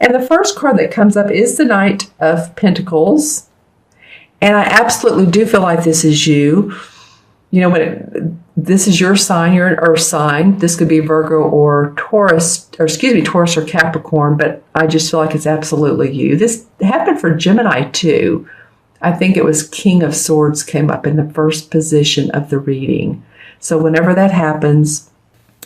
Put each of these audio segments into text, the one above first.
And the first card that comes up is the Knight of Pentacles. And I absolutely do feel like this is you. You know, this is your sign, you're an earth sign. This could be Virgo or Taurus, Taurus or Capricorn, but I just feel like it's absolutely you. This happened for Gemini too. I think it was King of Swords came up in the first position of the reading. So whenever that happens,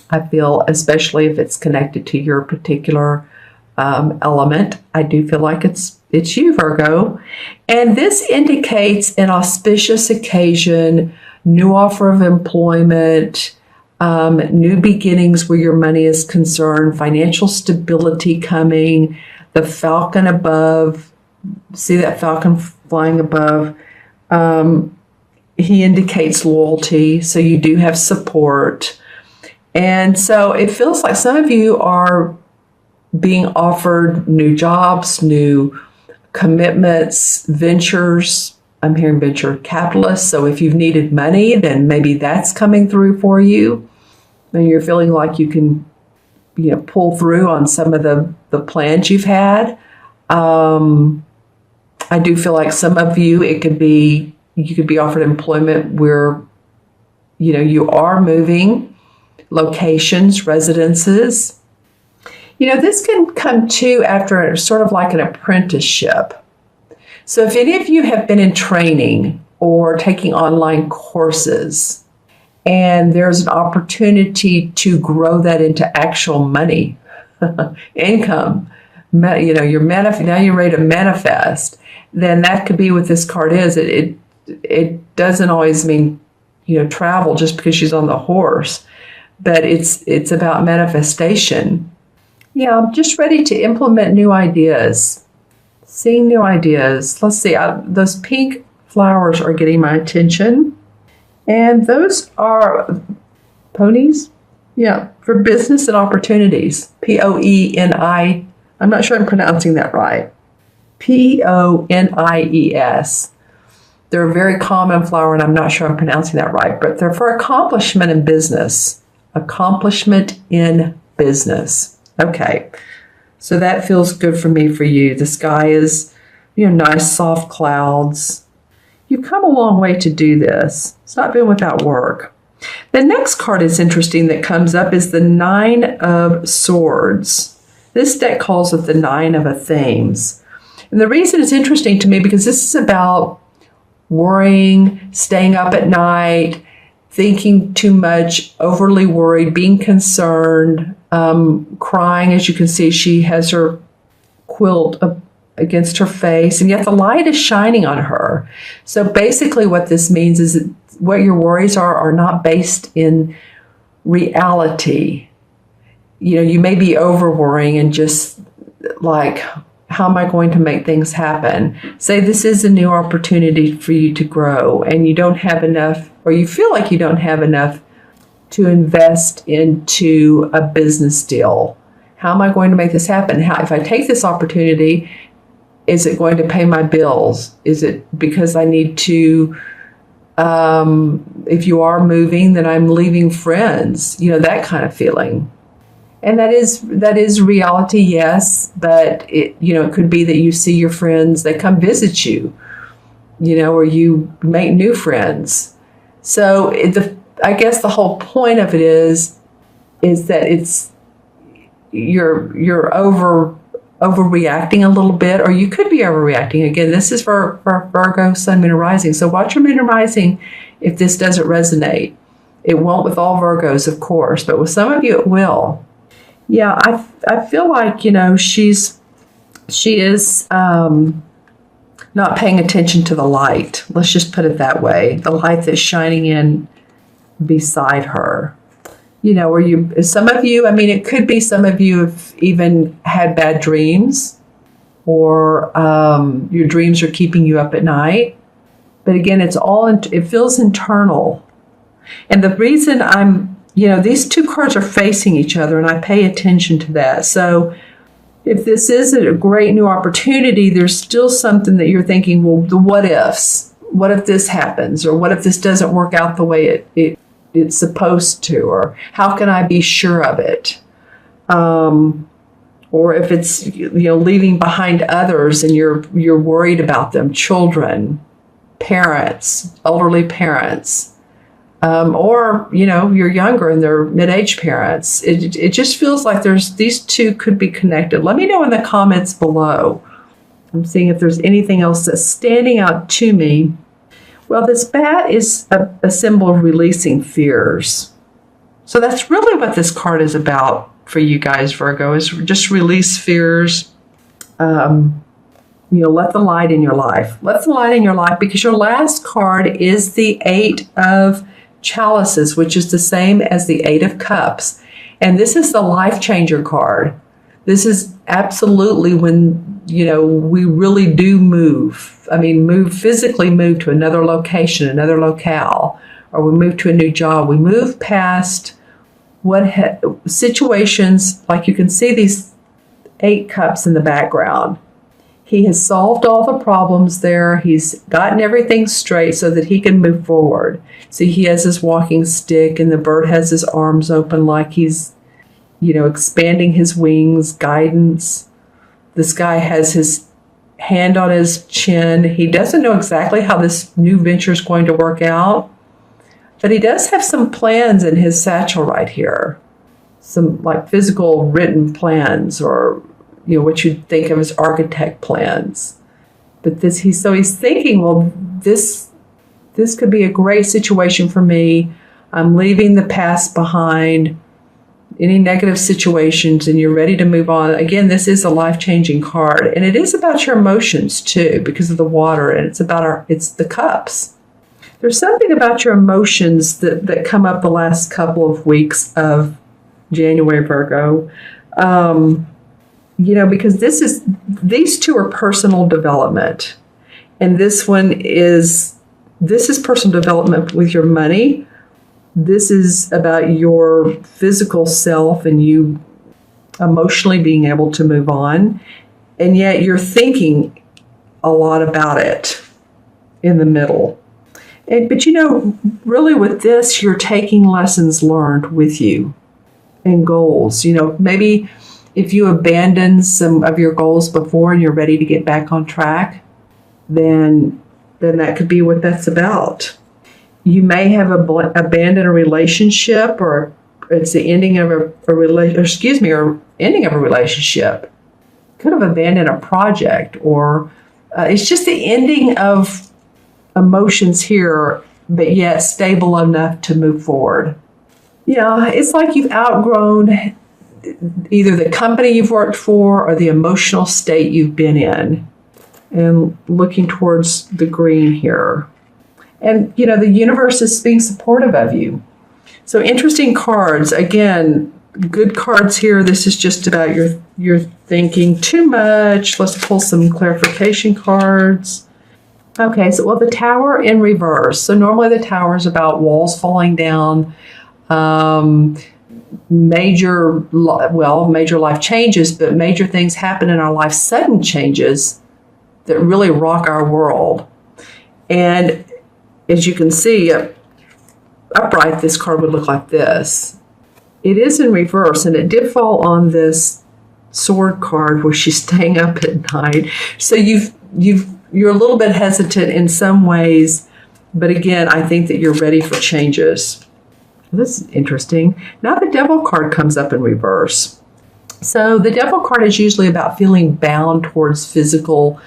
I feel, especially if it's connected to your particular element, I do feel like it's you, Virgo. And this indicates an auspicious occasion, new offer of employment, new beginnings where your money is concerned, financial stability coming, the falcon above. See that falcon flying above? He indicates loyalty, so you do have support. And so it feels like some of you are being offered new jobs, new commitments, ventures. I'm hearing venture capitalists. So if you've needed money, then maybe that's coming through for you. And you're feeling like you can, pull through on some of the plans you've had. I do feel like some of you, you could be offered employment where, you are moving locations, residences. This can come too after sort of like an apprenticeship. So if any of you have been in training or taking online courses and there's an opportunity to grow that into actual money, income, now you're ready to manifest, then that could be what this card is. It doesn't always mean, travel just because she's on the horse, but it's about manifestation. Yeah, I'm just ready to implement new ideas. Seeing new ideas. Let's see, those pink flowers are getting my attention. And those are ponies? Yeah, for business and opportunities. P-O-E-N-I. I'm not sure I'm pronouncing that right. P-O-N-I-E-S. They're a very common flower, and I'm not sure I'm pronouncing that right, but they're for accomplishment in business. Accomplishment in business. Okay. So that feels good for me, for you. The sky is, nice soft clouds. You've come a long way to do this. It's not been without work. The next card is interesting that comes up is the Nine of Swords. This deck calls it the Nine of Themes. And the reason it's interesting to me because this is about worrying, staying up at night, thinking too much, overly worried, being concerned, crying. As you can see, she has her quilt up against her face, and yet the light is shining on her. So basically what this means is that what your worries are not based in reality. You may be over worrying and just like, how am I going to make things happen? Say this is a new opportunity for you to grow, and you don't have enough, or you feel like you don't have enough to invest into a business deal. How am I going to make this happen? If I take this opportunity, is it going to pay my bills? Is it because I need to, if you are moving, then I'm leaving friends, that kind of feeling. And that is reality, yes, but it could be that you see your friends, they come visit you, or you make new friends. So I guess the whole point of it is that you're overreacting a little bit, or you could be overreacting. Again, this is for Virgo, Sun, Moon, and Rising. So watch your Moon and Rising if this doesn't resonate. It won't with all Virgos, of course, but with some of you it will. Yeah, I feel like, she is not paying attention to the light. Let's just put it that way. The light that's shining in beside her. Or some of you, it could be some of you have even had bad dreams, or your dreams are keeping you up at night. But again, it feels internal. And the reason these two cards are facing each other, and I pay attention to that. So if this is a great new opportunity, there's still something that you're thinking, well, the what ifs. What if this happens? Or what if this doesn't work out the way it's supposed to? Or how can I be sure of it? Or or if it's, leaving behind others and you're worried about them, children, parents, elderly parents, or, you're younger and they're mid-age parents. It just feels like these two could be connected. Let me know in the comments below. I'm seeing if there's anything else that's standing out to me. Well, this bat is a symbol of releasing fears. So that's really what this card is about for you guys, Virgo, is just release fears. Let the light in your life. Let the light in your life, because your last card is the Eight of Chalices, which is the same as the Eight of Cups. And this is the life changer card. This is absolutely when, we really do move. I mean, physically move to another location, another locale, or we move to a new job. We move past situations, like you can see these 8 cups in the background. He has solved all the problems there. He's gotten everything straight so that he can move forward. See, he has his walking stick and the bird has his arms open like he's, expanding his wings, guidance. This guy has his hand on his chin. He doesn't know exactly how this new venture is going to work out, but he does have some plans in his satchel right here. Some like physical written plans, or what you'd think of as architect plans. But he's thinking, well, this could be a great situation for me. I'm leaving the past behind, any negative situations, and you're ready to move on. Again, this is a life-changing card, and it is about your emotions too, because of the water, and it's the cups. There's something about your emotions that come up the last couple of weeks of January, Virgo. Because these two are personal development. And this is personal development with your money. This is about your physical self and you emotionally being able to move on. And yet you're thinking a lot about it in the middle. But really with this, you're taking lessons learned with you and goals. Maybe if you abandon some of your goals before and you're ready to get back on track, then that could be what that's about. You may have abandoned a relationship, or it's the ending of or ending of a relationship. Could have abandoned a project, or it's just the ending of emotions here, but yet stable enough to move forward. It's like you've outgrown either the company you've worked for or the emotional state you've been in. And looking towards the green here. And, the universe is being supportive of you. So interesting cards. Again, good cards here. This is just about your thinking too much. Let's pull some clarification cards. Okay, so, the Tower in reverse. So normally the Tower is about walls falling down, major life changes, but major things happen in our life, sudden changes that really rock our world. And as you can see, upright, this card would look like this. It is in reverse, and it did fall on this sword card where she's staying up at night. So you're a little bit hesitant in some ways, but again, I think that you're ready for changes. This is interesting. Now the Devil card comes up in reverse. So the Devil card is usually about feeling bound towards physical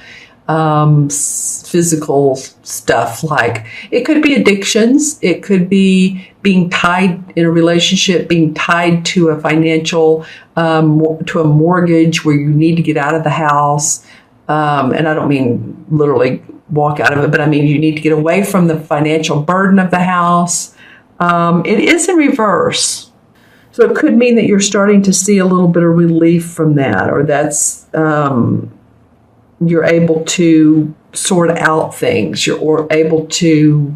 stuff. Like it could be addictions. It could be being tied in a relationship, being tied to a financial, to a mortgage where you need to get out of the house. And I don't mean literally walk out of it, but I mean you need to get away from the financial burden of the house. It is in reverse. So it could mean that you're starting to see a little bit of relief from that, or that's you're able to sort out things. You're able to,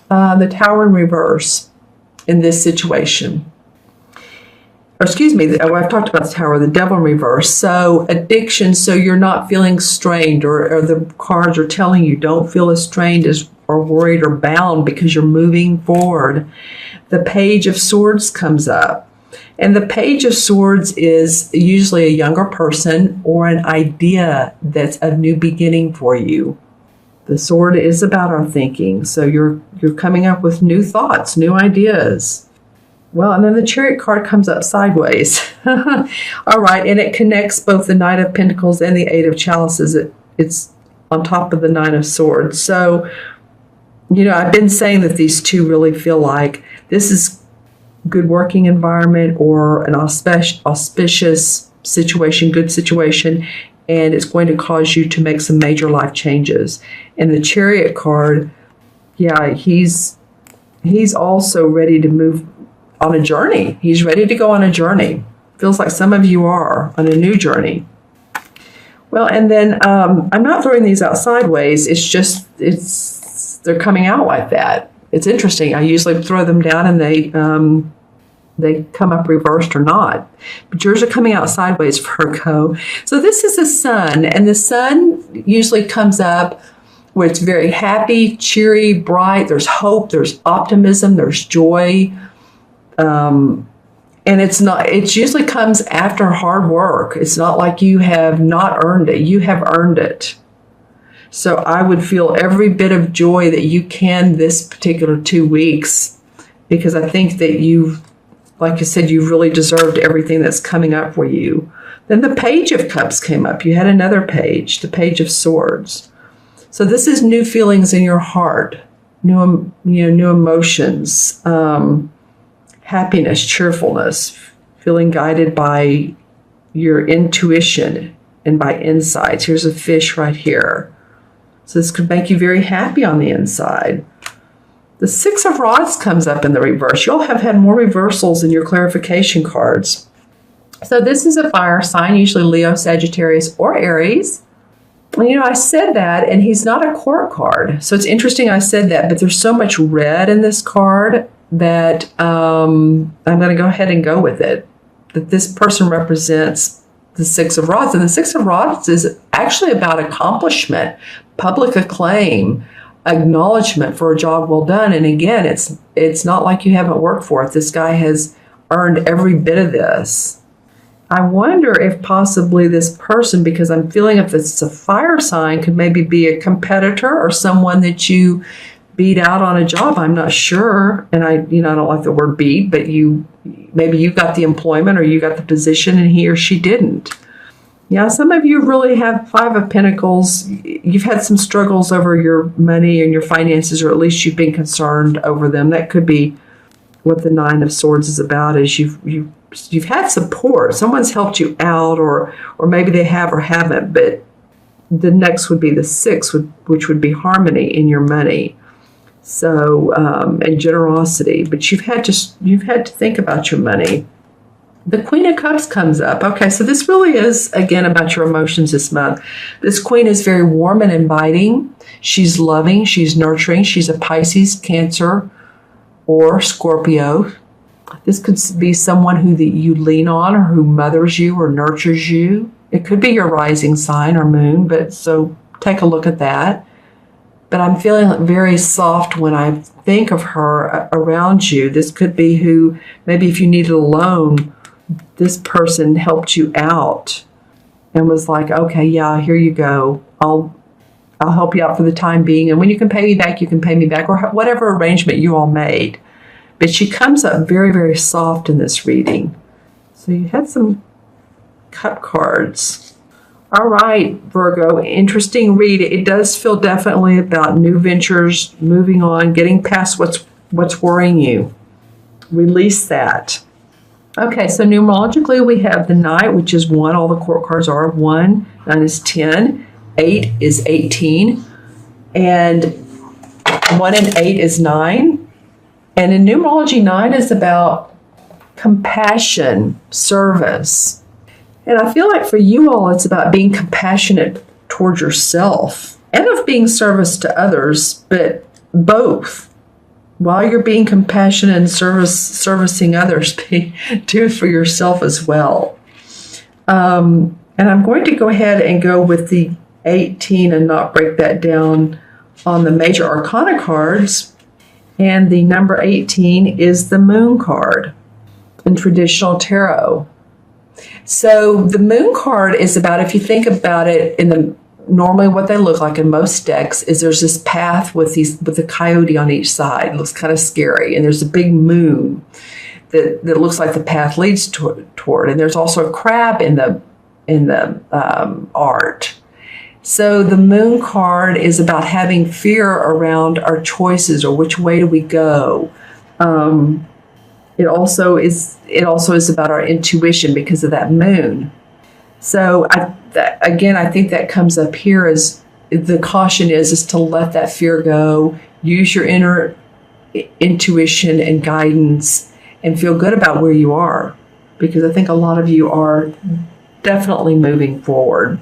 the Tower in reverse in this situation. Or excuse me, I've talked about the Tower, the Devil in reverse. So addiction, so you're not feeling strained, or the cards are telling you don't feel as strained as or worried or bound because you're moving forward. The Page of Swords comes up. And the Page of Swords is usually a younger person or an idea that's a new beginning for you. The sword is about our thinking, so you're coming up with new thoughts, new ideas. Well, and then the Chariot card comes up sideways. All right, and it connects both the Knight of Pentacles and the Eight of Chalices. It's on top of the Nine of Swords. So, I've been saying that these two really feel like this is good working environment or an auspicious situation, good situation, and it's going to cause you to make some major life changes. And the Chariot card, yeah, he's also ready to move on a journey. He's ready to go on a journey. Feels like some of you are on a new journey. Well, and then I'm not throwing these out sideways. They're coming out like that. It's interesting. I usually throw them down and they come up reversed or not. But yours are coming out sideways, Virgo. So this is the sun, and the sun usually comes up where it's very happy, cheery, bright. There's hope, there's optimism, there's joy. And it usually comes after hard work. It's not like you have not earned it. You have earned it. So I would feel every bit of joy that you can this particular 2 weeks, because I think that like I said, you really deserved everything that's coming up for you. Then the Page of Cups came up. You had another page, the Page of Swords. So this is new feelings in your heart, new emotions, happiness, cheerfulness, feeling guided by your intuition and by insights. Here's a fish right here. So this could make you very happy on the inside. The Six of Rods comes up in the reverse. You'll have had more reversals in your clarification cards. So this is a fire sign, usually Leo, Sagittarius, or Aries. And, I said that, and he's not a court card. So it's interesting I said that, but there's so much red in this card that I'm going to go ahead and go with it. That this person represents the Six of Rods. And the Six of Rods is actually about accomplishment, public acclaim, acknowledgement for a job well done. And again, it's not like you haven't worked for it. This guy has earned every bit of this. I wonder if possibly this person, because I'm feeling if it's a fire sign, could maybe be a competitor or someone that you beat out on a job. I'm not sure. And I don't like the word beat, but maybe you got the employment or you got the position and he or she didn't. Yeah, some of you really have Five of Pentacles. You've had some struggles over your money and your finances, or at least you've been concerned over them. That could be what the Nine of Swords is about, is you've had support. Someone's helped you out, or maybe they have or haven't. But the next would be the Six, which would be harmony in your money. So, and generosity. But you've had to think about your money. The Queen of Cups comes up. Okay, so this really is, again, about your emotions this month. This Queen is very warm and inviting. She's loving. She's nurturing. She's a Pisces, Cancer, or Scorpio. This could be someone who you lean on, or who mothers you or nurtures you. It could be your rising sign or moon, but so take a look at that. But I'm feeling very soft when I think of her around you. This could be who, maybe if you needed a loan, this person helped you out and was like, okay, yeah, here you go. I'll help you out for the time being. And when you can pay me back, you can pay me back, or whatever arrangement you all made. But she comes up very, very soft in this reading. So you had some cup cards. All right, Virgo, interesting read. It does feel definitely about new ventures, moving on, getting past what's worrying you. Release that. Okay, so numerologically, we have the Knight, which is 1. All the court cards are 1. 9 is 10. 8 is 18. And 1 and 8 is 9. And in numerology, 9 is about compassion, service. And I feel like for you all, it's about being compassionate towards yourself and of being service to others, but both. While you're being compassionate and servicing others, do it for yourself as well. And I'm going to go ahead and go with the 18 and not break that down on the major arcana cards. And the number 18 is the Moon card. in traditional tarot. So the moon card is about, if you think about it, normally what they look like in most decks is there's this path with a coyote on each side. It looks kind of scary, and there's a big moon that looks like the path leads toward. And there's also a crab in the art. So the moon card is about having fear around our choices, or which way do we go. It also is about our intuition because of that moon. So I think that comes up here as the caution is to let that fear go, use your inner intuition and guidance, and feel good about where you are, because I think a lot of you are definitely moving forward.